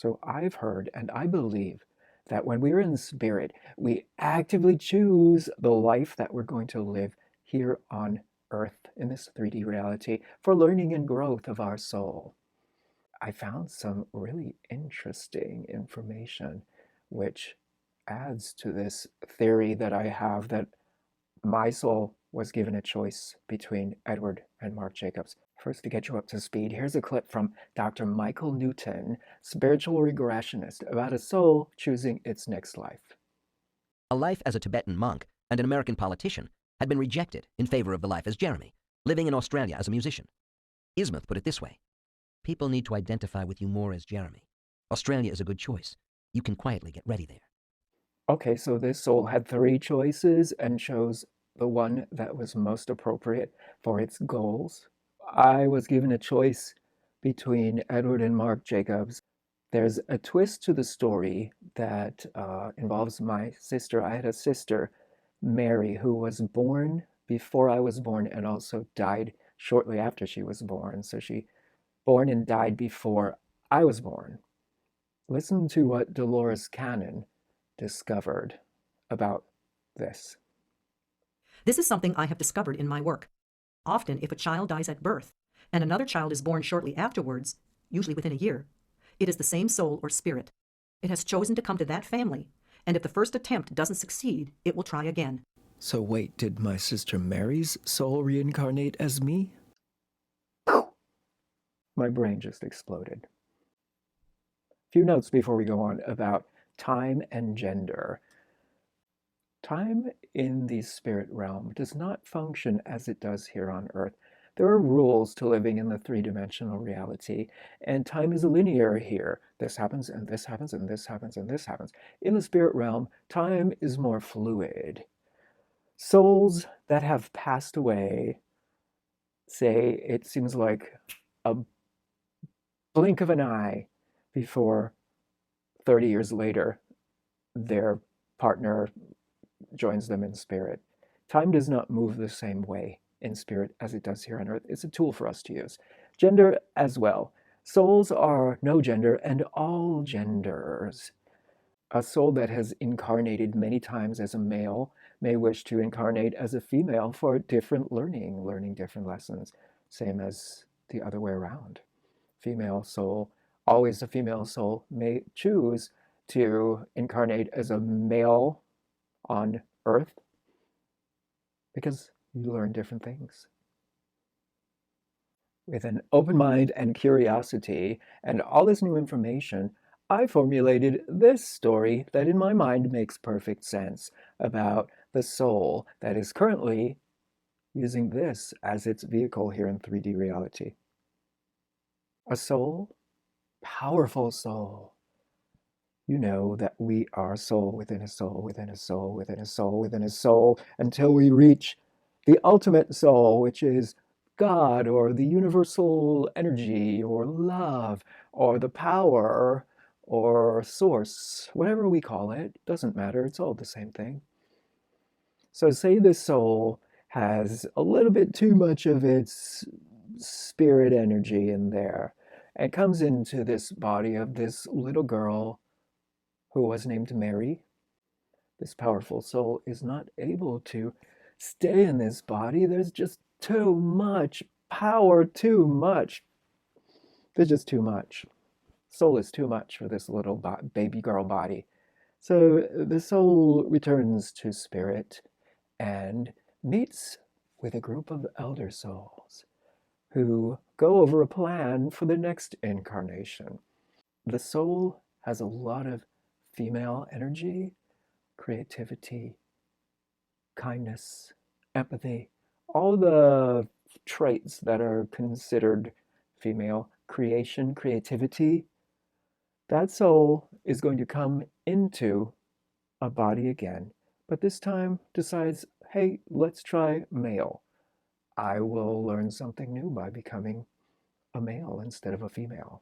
So I've heard and I believe that when we're in spirit, we actively choose the life that we're going to live here on earth in this 3D reality for learning and growth of our soul. I found some really interesting information which adds to this theory that I have that my soul was given a choice between Edward and Mark Jacobs. First, to get you up to speed, here's a clip from Dr. Michael Newton, spiritual regressionist, about a soul choosing its next life. A life as a Tibetan monk and an American politician had been rejected in favor of the life as Jeremy, living in Australia as a musician. Ismuth put it this way: people need to identify with you more as Jeremy. Australia is a good choice. You can quietly get ready there. Okay, so this soul had three choices and chose the one that was most appropriate for its goals. I was given a choice between Edward and Mark Jacobs. There's a twist to the story that involves my sister. I had a sister, Mary, who was born before I was born and also died shortly after she was born. So she born and died before I was born. Listen to what Dolores Cannon discovered about this. This is something I have discovered in my work. Often, if a child dies at birth and another child is born shortly afterwards, usually within a year, it is the same soul or spirit. It has chosen to come to that family, and if the first attempt doesn't succeed, it will try again. So wait, did my sister Mary's soul reincarnate as me? My brain just exploded. Few notes before we go on about time and gender. Time in the spirit realm does not function as it does here on Earth. There are rules to living in the three-dimensional reality, and time is linear here. This happens, and this happens, and this happens, and this happens. In the spirit realm, time is more fluid. Souls that have passed away say it seems like a blink of an eye before 30 years later, their partner joins them in spirit. Time does not move the same way in spirit as it does here on earth. It's a tool for us to use. Gender as well. Souls are no gender and all genders. A soul that has incarnated many times as a male may wish to incarnate as a female for different learning different lessons, same as the other way around. Female soul, always a female soul, may choose to incarnate as a male on Earth because you learn different things. With an open mind and curiosity and all this new information, I formulated this story that in my mind makes perfect sense about the soul that is currently using this as its vehicle here in 3D reality. A soul, powerful soul. You know that we are soul within a soul within a soul within a soul within a soul until we reach the ultimate soul, which is God or the universal energy or love or the power or source, whatever we call it, doesn't matter, it's all the same thing. So say this soul has a little bit too much of its spirit energy in there and comes into this body of this little girl who was named Mary. This powerful soul is not able to stay in this body. There's just too much power, too much. There's just too much. Soul is too much for this little baby girl body. So the soul returns to spirit and meets with a group of elder souls who go over a plan for the next incarnation. The soul has a lot of female energy, creativity, kindness, empathy, all the traits that are considered female, creation, creativity. That soul is going to come into a body again, but this time decides, hey, let's try male. I will learn something new by becoming a male instead of a female.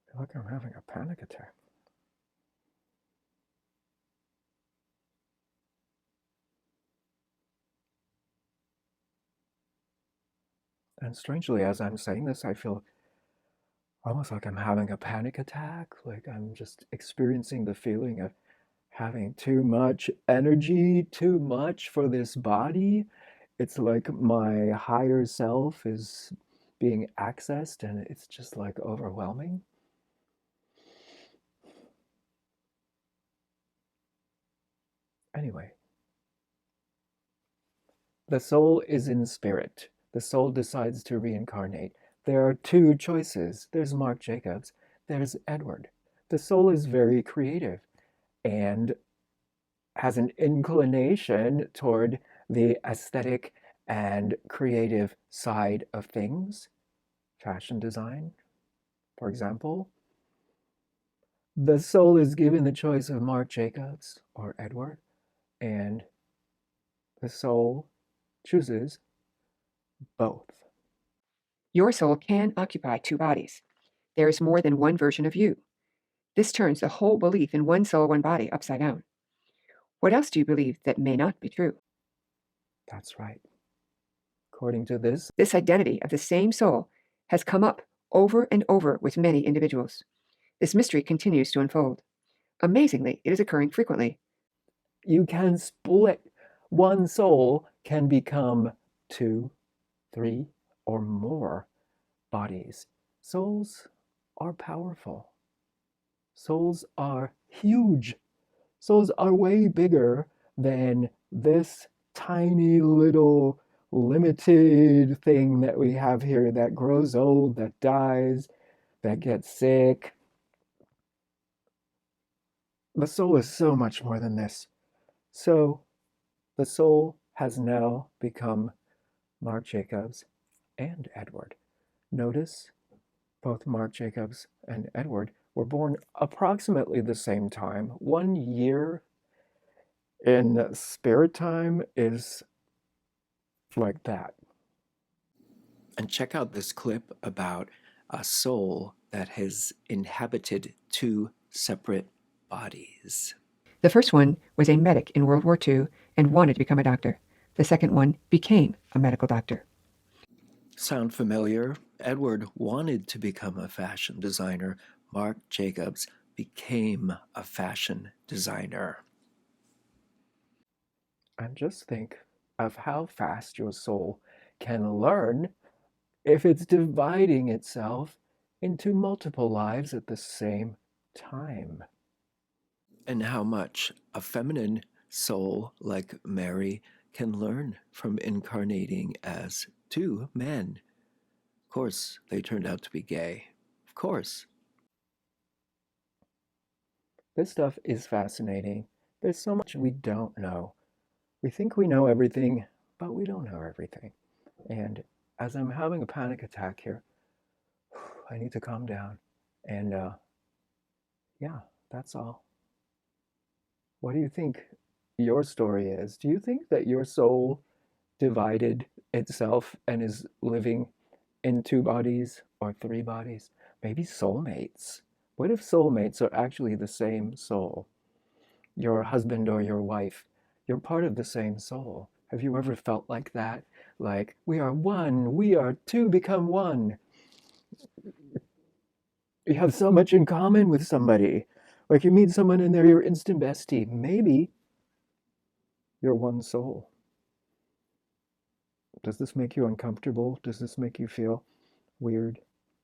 I feel like I'm having a panic attack. And strangely, as I'm saying this, I feel almost like I'm having a panic attack. Like I'm just experiencing the feeling of having too much energy, too much for this body. It's like my higher self is being accessed and it's just like overwhelming. Anyway, the soul is in spirit. The soul decides to reincarnate. There are two choices. There's Mark Jacobs, there's Edward. The soul is very creative and has an inclination toward the aesthetic and creative side of things, fashion design, for example. The soul is given the choice of Marc Jacobs or Edward, and the soul chooses both. Your soul can occupy two bodies. There is more than one version of you. This turns the whole belief in one soul, one body upside down. What else do you believe that may not be true? That's right. According to this identity of the same soul has come up over and over with many individuals. This mystery continues to unfold. Amazingly, it is occurring frequently. You can split. One soul can become 2, 3, or more bodies. Souls are powerful. Souls are huge. Souls are way bigger than this tiny little limited thing that we have here that grows old, that dies, that gets sick. The soul is so much more than this. So the soul has now become Marc Jacobs and Edward. Notice both Marc Jacobs and Edward were born approximately the same time. 1 year in spirit time is like that. And check out this clip about a soul that has inhabited 2 separate bodies. The first one was a medic in World War II and wanted to become a doctor. The second one became a medical doctor. Sound familiar? Edward wanted to become a fashion designer. Marc Jacobs became a fashion designer. And just think of how fast your soul can learn if it's dividing itself into multiple lives at the same time. And how much a feminine soul like Mary can learn from incarnating as 2 men. Of course, they turned out to be gay. Of course. This stuff is fascinating. There's so much we don't know. We think we know everything, but we don't know everything. And as I'm having a panic attack here, I need to calm down. And yeah, that's all. What do you think your story is? Do you think that your soul divided itself and is living in 2 bodies or 3 bodies? Maybe soulmates. What if soulmates are actually the same soul? Your husband or your wife, you're part of the same soul. Have you ever felt like that? Like, we are one, we are 2 become 1. You have so much in common with somebody. Like you meet someone and they're your instant bestie. Maybe you're one soul. Does this make you uncomfortable? Does this make you feel weird?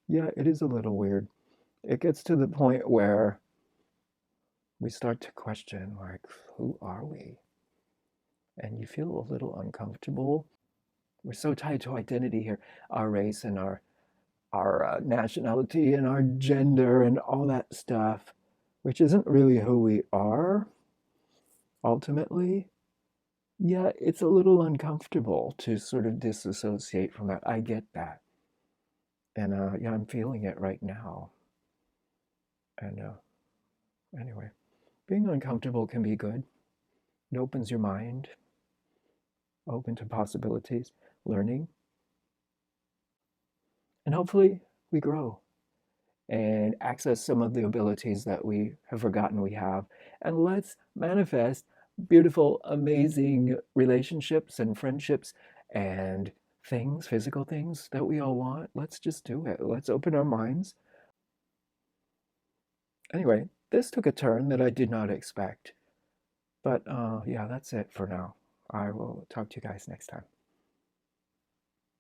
Yeah, it is a little weird. It gets to the point where we start to question, like, who are we? And you feel a little uncomfortable. We're so tied to identity here, our race and our nationality and our gender and all that stuff, which isn't really who we are, ultimately. Yeah, it's a little uncomfortable to sort of disassociate from that. I get that. And yeah, I'm feeling it right now. And anyway, being uncomfortable can be good. It opens your mind, open to possibilities, learning. And hopefully we grow and access some of the abilities that we have forgotten we have. And let's manifest beautiful, amazing relationships and friendships and things, physical things that we all want. Let's just do it. Let's open our minds. Anyway, this took a turn that I did not expect. But yeah, that's it for now. I will talk to you guys next time.